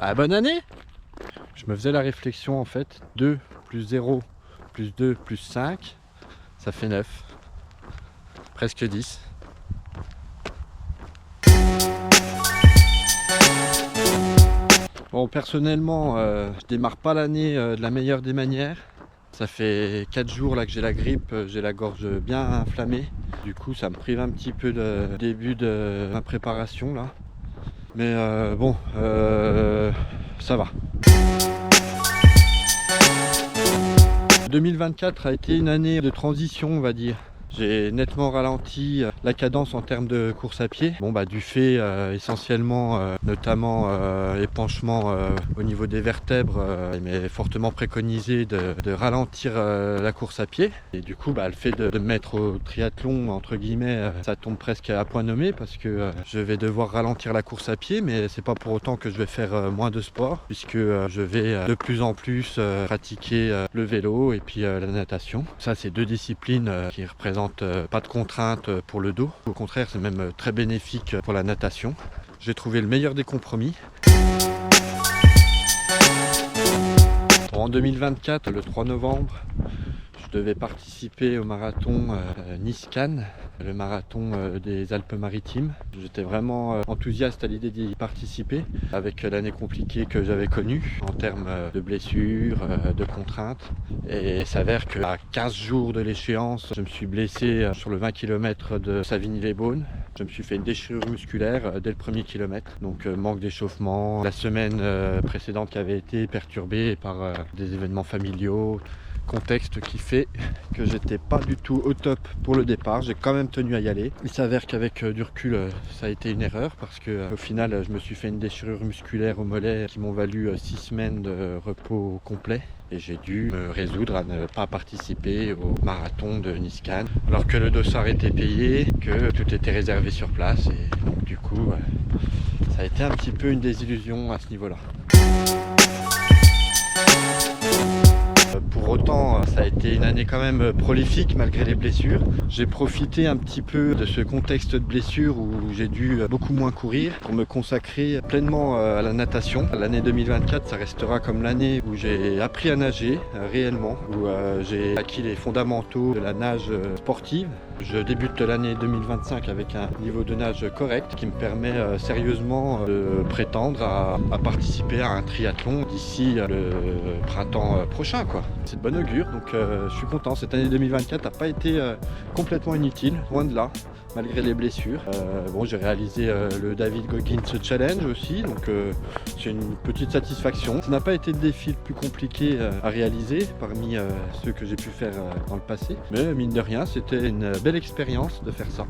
Bah, bonne année! Je me faisais la réflexion en fait, 2 plus 0 plus 2 plus 5, ça fait 9. Presque 10. Bon, personnellement, je démarre pas l'année de la meilleure des manières. Ça fait 4 jours là que j'ai la grippe, j'ai la gorge bien inflammée. Du coup, ça me prive un petit peu de début de ma préparation là. Mais bon, ça va. 2024 a été une année de transition, on va dire. J'ai nettement ralenti la cadence en termes de course à pied. Bon bah du fait essentiellement notamment épanchement au niveau des vertèbres, il m'est fortement préconisé de ralentir la course à pied. Et du coup bah, le fait de me mettre au triathlon entre guillemets, ça tombe presque à point nommé parce que je vais devoir ralentir la course à pied, mais c'est pas pour autant que je vais faire moins de sport puisque je vais de plus en plus pratiquer le vélo et puis la natation. Ça c'est deux disciplines qui représentent pas de contraintes pour le dos. Au contraire, c'est même très bénéfique pour la natation. J'ai trouvé le meilleur des compromis. En 2024, le 3 novembre, je devais participer au marathon Nice-Cannes, le marathon des Alpes-Maritimes. J'étais vraiment enthousiaste à l'idée d'y participer, avec l'année compliquée que j'avais connue en termes de blessures, de contraintes. Et il s'avère qu'à 15 jours de l'échéance, je me suis blessé sur le 20 km de Savigny-les-Beaunes. Je me suis fait une déchirure musculaire dès le premier kilomètre, donc manque d'échauffement. La semaine précédente qui avait été perturbée par des événements familiaux, contexte qui fait que j'étais pas du tout au top pour le départ. J'ai quand même tenu à y aller. Il s'avère qu'avec du recul, ça a été une erreur parce que au final, je me suis fait une déchirure musculaire au mollet qui m'ont valu 6 semaines de repos complet. Et j'ai dû me résoudre à ne pas participer au marathon de Nice-Cannes, alors que le dossard était payé, que tout était réservé sur place. Et donc du coup, ça a été un petit peu une désillusion à ce niveau-là. Pour autant, ça a été une année quand même prolifique malgré les blessures. J'ai profité un petit peu de ce contexte de blessure où j'ai dû beaucoup moins courir pour me consacrer pleinement à la natation. L'année 2024, ça restera comme l'année où j'ai appris à nager réellement, où j'ai acquis les fondamentaux de la nage sportive. Je débute l'année 2025 avec un niveau de nage correct qui me permet sérieusement de prétendre à participer à un triathlon d'ici le printemps prochain, quoi. C'est de bon augure, donc je suis content. Cette année 2024 n'a pas été complètement inutile, loin de là, malgré les blessures. Bon, j'ai réalisé le David Goggins Challenge aussi, donc c'est une petite satisfaction. Ça n'a pas été le défi le plus compliqué à réaliser parmi ceux que j'ai pu faire dans le passé, mais mine de rien, c'était une belle expérience de faire ça.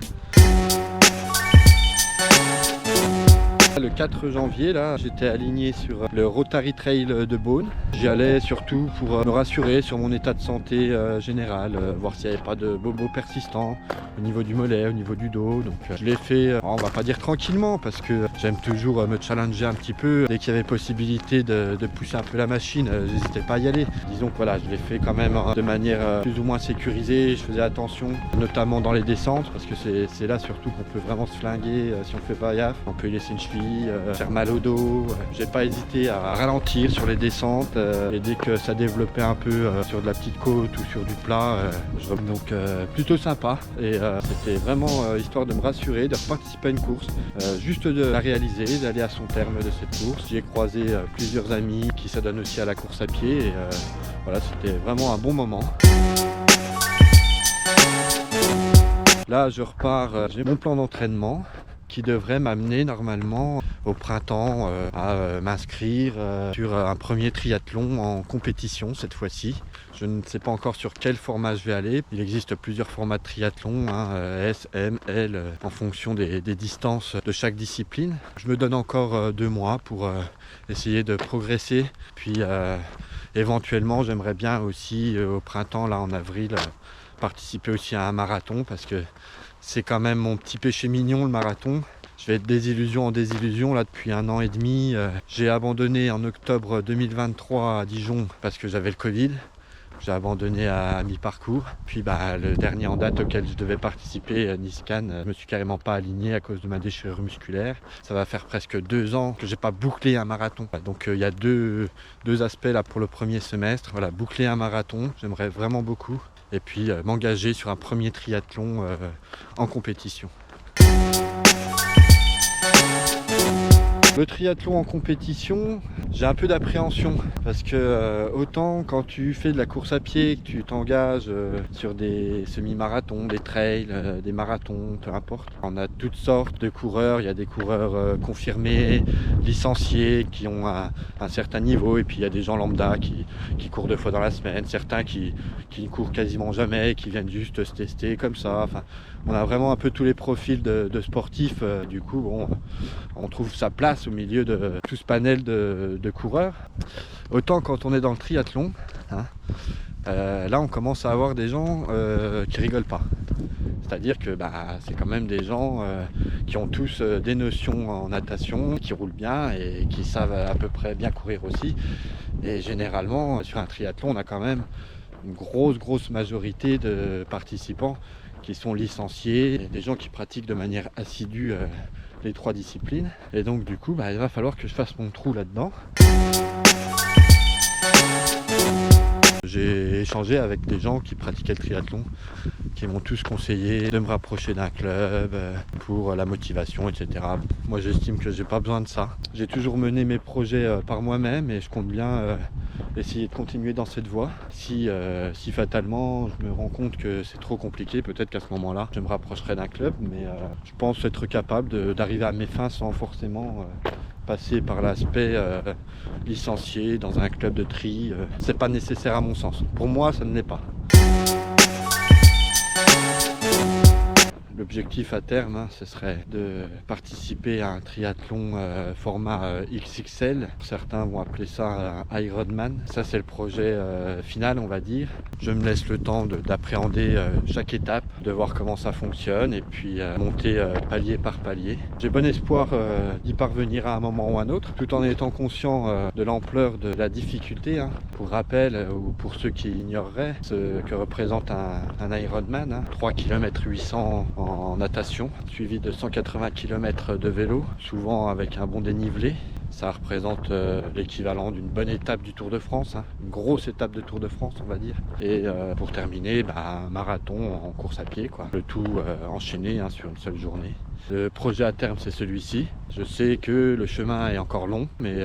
Le 4 janvier, là, j'étais aligné sur le Rotary Trail de Beaune. J'y allais surtout pour me rassurer sur mon état de santé général, voir s'il n'y avait pas de bobos persistants au niveau du mollet, au niveau du dos. Donc je l'ai fait, on va pas dire tranquillement, parce que j'aime toujours me challenger un petit peu. Dès qu'il y avait possibilité de pousser un peu la machine, j'hésitais pas à y aller. Disons que voilà, je l'ai fait quand même de manière plus ou moins sécurisée. Je faisais attention, notamment dans les descentes, parce que c'est là surtout qu'on peut vraiment se flinguer si on fait pas gaffe. On peut y laisser une cheville, faire mal au dos. J'ai pas hésité à ralentir sur les descentes et dès que ça développait un peu sur de la petite côte ou sur du plat, donc plutôt sympa. Et c'était vraiment histoire de me rassurer, de participer à une course, juste de la réaliser, d'aller à son terme de cette course. J'ai croisé plusieurs amis qui s'adonnent aussi à la course à pied et voilà, c'était vraiment un bon moment. Là je repars, j'ai mon plan d'entraînement qui devrait m'amener normalement au printemps à m'inscrire sur un premier triathlon en compétition cette fois-ci. Je ne sais pas encore sur quel format je vais aller. Il existe plusieurs formats de triathlon, S, M, L, en fonction des distances de chaque discipline. Je me donne encore 2 mois pour essayer de progresser. Puis éventuellement, j'aimerais bien aussi au printemps, là en avril, participer aussi à un marathon parce que c'est quand même mon petit péché mignon, le marathon. Je vais être désillusion en désillusion là depuis 1 an et demi. J'ai abandonné en octobre 2023 à Dijon parce que j'avais le Covid. j'ai abandonné à mi-parcours. Puis le dernier en date auquel je devais participer, Nice-Cannes, je me suis carrément pas aligné à cause de ma déchirure musculaire. Ça va faire presque 2 ans que j'ai pas bouclé un marathon. Donc il y a deux aspects là pour le premier semestre. Voilà, boucler un marathon, j'aimerais vraiment beaucoup. Et puis m'engager sur un premier triathlon en compétition. Le triathlon en compétition, j'ai un peu d'appréhension parce que autant quand tu fais de la course à pied, que tu t'engages sur des semi-marathons, des trails, des marathons, peu importe. On a toutes sortes de coureurs, il y a des coureurs confirmés, licenciés, qui ont un certain niveau, et puis il y a des gens lambda qui courent 2 fois dans la semaine, certains qui ne courent quasiment jamais, qui viennent juste se tester comme ça. Enfin, on a vraiment un peu tous les profils de sportifs, du coup bon, on trouve sa place au milieu de tout ce panel de coureurs. Autant quand on est dans le triathlon, là on commence à avoir des gens qui rigolent pas. C'est-à-dire que c'est quand même des gens qui ont tous des notions en natation, qui roulent bien et qui savent à peu près bien courir aussi. Et généralement sur un triathlon on a quand même une grosse majorité de participants qui sont licenciés, des gens qui pratiquent de manière assidue les 3 disciplines. Et donc du coup il va falloir que je fasse mon trou là-dedans. J'ai échangé avec des gens qui pratiquaient le triathlon, qui m'ont tous conseillé de me rapprocher d'un club pour la motivation, etc. Moi j'estime que j'ai pas besoin de ça. J'ai toujours mené mes projets par moi-même et je compte bien essayer de continuer dans cette voie. Si fatalement je me rends compte que c'est trop compliqué, peut-être qu'à ce moment-là je me rapprocherai d'un club, mais je pense être capable d'arriver à mes fins sans forcément passer par l'aspect licencié dans un club de tri. C'est pas nécessaire à mon sens. Pour moi ça ne l'est pas. L'objectif à terme, ce serait de participer à un triathlon format XXL. Certains vont appeler ça un Ironman. Ça, c'est le projet final, on va dire. Je me laisse le temps d'appréhender chaque étape, de voir comment ça fonctionne et puis monter palier par palier. J'ai bon espoir d'y parvenir à un moment ou à un autre, tout en étant conscient de l'ampleur de la difficulté. Pour rappel, ou pour ceux qui ignoreraient, ce que représente un Ironman, 3 km 800 en natation, suivi de 180 km de vélo, souvent avec un bon dénivelé. Ça représente l'équivalent d'une bonne étape du Tour de France, une grosse étape de Tour de France on va dire. Et pour terminer, un marathon en course à pied, le tout enchaîné sur une seule journée. Le projet à terme c'est celui-ci. Je sais que le chemin est encore long, mais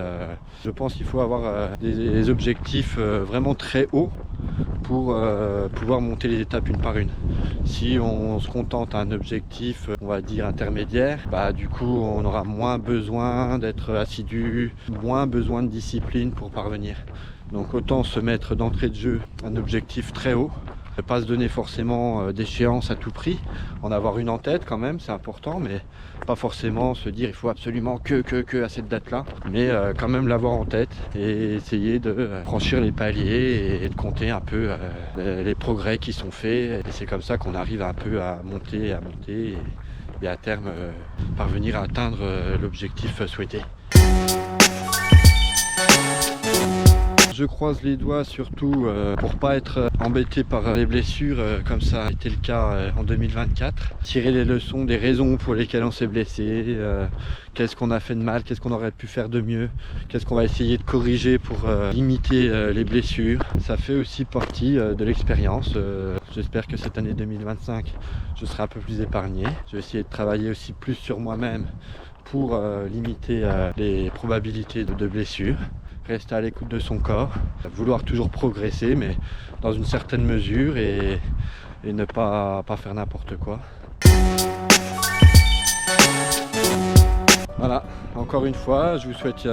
je pense qu'il faut avoir des objectifs vraiment très hauts pour pouvoir monter les étapes une par une. Si on se contente d'un objectif, on va dire intermédiaire, du coup on aura moins besoin d'être assidu, moins besoin de discipline pour parvenir. Donc autant se mettre d'entrée de jeu un objectif très haut, ne pas se donner forcément d'échéance à tout prix, en avoir une en tête quand même, c'est important, mais pas forcément se dire il faut absolument que à cette date-là, mais quand même l'avoir en tête et essayer de franchir les paliers et de compter un peu les progrès qui sont faits. Et c'est comme ça qu'on arrive un peu à monter et à terme parvenir à atteindre l'objectif souhaité. Je croise les doigts surtout pour pas être embêté par les blessures comme ça a été le cas en 2024. Tirer les leçons des raisons pour lesquelles on s'est blessé, qu'est-ce qu'on a fait de mal, qu'est-ce qu'on aurait pu faire de mieux, qu'est-ce qu'on va essayer de corriger pour limiter les blessures. Ça fait aussi partie de l'expérience. J'espère que cette année 2025, je serai un peu plus épargné. Je vais essayer de travailler aussi plus sur moi-même pour limiter les probabilités de blessures. Rester à l'écoute de son corps, vouloir toujours progresser mais dans une certaine mesure et ne pas faire n'importe quoi. Voilà, encore une fois, je vous souhaite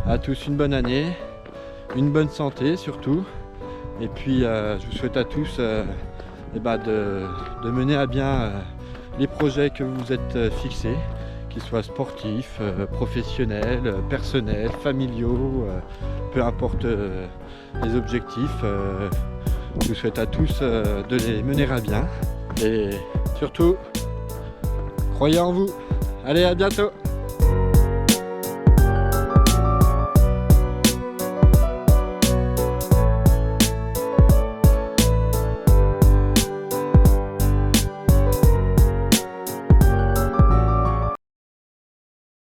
à tous une bonne année, une bonne santé surtout, et puis je vous souhaite à tous de mener à bien les projets que vous êtes fixés, qu'ils soient sportifs, professionnels, personnels, familiaux, peu importe les objectifs. Je vous souhaite à tous de les mener à bien et surtout, croyez en vous. Allez, à bientôt!